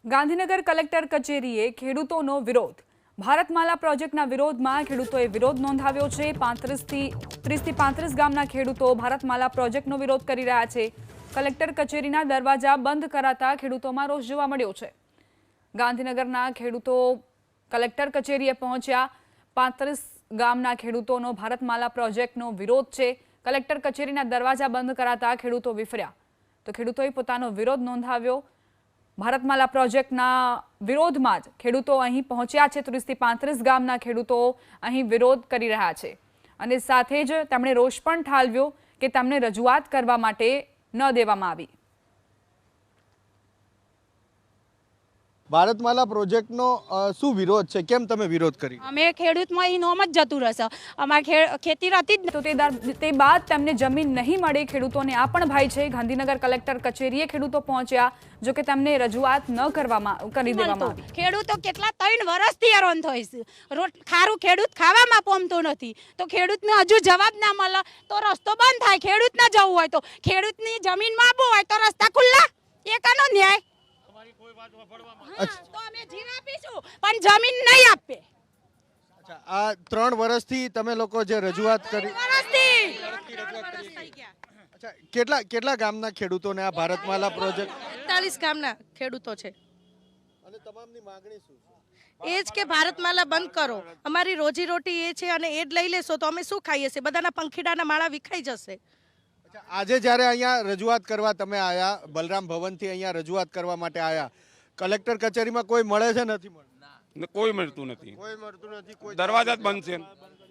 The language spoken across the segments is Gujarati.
ગાંધીનગર કલેક્ટર કચેરીએ ખેડૂતોનો વિરોધ. ભારતમાલા પ્રોજેક્ટના વિરોધમાં ખેડૂતોએ વિરોધ નોંધાવ્યો છે. 30થી 35 ગામના ખેડૂતો ભારતમાલા પ્રોજેક્ટનો વિરોધ કરી રહ્યા છે. કલેક્ટર કચેરીના દરવાજા બંધ કરાતા ખેડૂતોમાં રોષ જોવા મળ્યો છે. ગાંધીનગરના ખેડૂતો કલેક્ટર કચેરીએ પહોંચ્યા. 35 ગામના ખેડૂતોનો ભારતમાલા પ્રોજેક્ટનો વિરોધ છે. કલેક્ટર કચેરીના દરવાજા બંધ કરાતા ખેડૂતો વિફર્યા. તો ખેડૂતોએ પોતાનો વિરોધ નોંધાવ્યો. ભારતમાલા પ્રોજેક્ટના વિરોધમાં જ ખેડૂતો અહીં પહોંચ્યા છે. 30થી 35 ગામના ખેડૂતો અહીં વિરોધ કરી રહ્યા છે અને સાથે જ તેમણે રોષ પણ ઠાલવ્યો કે તેમને રજૂઆત કરવા માટે ન દેવામાં આવી. ભારતમાલા પ્રોજેક્ટનો શું વિરોધ છે? કેમ તમે વિરોધ કરી? અમે ખેડૂતમાં અહીં નોમ જ જતું રહેશે. અમારે ખેતી રહેતી જ તો તે બાદ તેમને જમીન નહીં મળે. ખેડૂતોને આ પણ ભય છે. ગાંધીનગર કલેક્ટર કચેરીએ ખેડૂતો પહોંચ્યા, જો કે તેમને રજૂઆત ન કરી દેવામાં આવી. ખેડૂતો કેટલા 3 વર્ષથી હેરાન થાય છે. ખારું ખેડૂત ખાવામાં પોમતો નથી, તો ખેડૂતને હજુ જવાબ ના મળે તો રસ્તો બંધ થાય. ખેડૂતને જવું હોય તો ખેડૂતની જમીનમાં આપવું હોય તો રસ્તા ખુલ્લા. એ કાનો ન્યાય? તો અમે જીવ આપીશું પણ જમીન નહીં આપે. આ 3 વર્ષથી તમે લોકો જે રજૂઆત કરી, કેટલા ગામના ખેડૂતોને આ ભારતમાલા પ્રોજેક્ટ? 41 ગામના ખેડૂતો છે અને તમામની માંગણી શું છે? એ જ કે ભારતમાલા બંધ કરો. અમારી રોજીરોટી એ છે અને એ જ લઈ લેશો તો અમે શું ખાઈએ છીએ? બધાના પંખીડાના માળા વિખાઈ જશે. આજે જ્યારે અહીંયા રજૂઆત કરવા તમે આવ્યા, બલરામ ભવનથી અહીંયા રજૂઆત કરવા માટે આવ્યા, કલેક્ટર કચેરીમાં કોઈ મળે છે? નથી મળતું. કોઈ મળતું નથી. કોઈ મળતું નથી. કોઈ દરવાજા જ બંધ છે.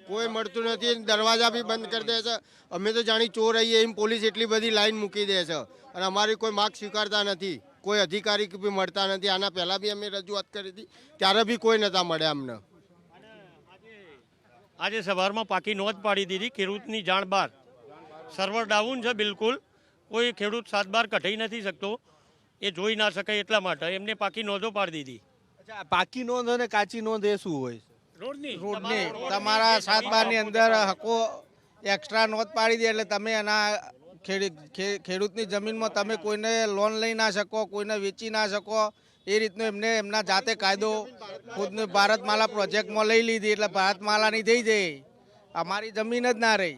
કોઈ મળતું નથી. દરવાજા બી બંધ કરી દે છે. અમે તો જાણી ચોર આવીએ એમ પોલીસ એટલી બધી લાઈન મૂકી દે છે અને અમારી કોઈ માગ સ્વીકારતા નથી. કોઈ અધિકારી બી મળતા નથી. આના પહેલા બી અમે રજૂઆત કરી હતી, ત્યારે બી કોઈ નતા મળ્યા અમને. આજે સવારમાં પાકી નોંધ પાડી દીધી. ખેડૂતની જાણ બહાર સર્વર ડાઉન છે. બિલકુલ કોઈ ખેડૂત 7 બાર કઢાઈ નથી શકતો. એ જોઈ ના શકાય એટલા માટે એમને પાકી નોંધો પાડી દીધી. અચ્છા, પાકી નોંધ અને કાચી નોંધ એ શું હોય? રોડની તમારા 7 બારની અંદર હકો એક્સ્ટ્રા નોંધ પાડી દે એટલે તમે એના ખેડૂતની જમીનમાં તમે કોઈને લોન લઈ ના શકો, કોઈને વેચી ના શકો. એ રીતનો એમને એમના જાતે કાયદો ખુદને ભારતમાલા પ્રોજેક્ટમાં લઈ લીધી એટલે ભારતમાલાની થઈ જાય. અમારી જમીન જ ના રહી.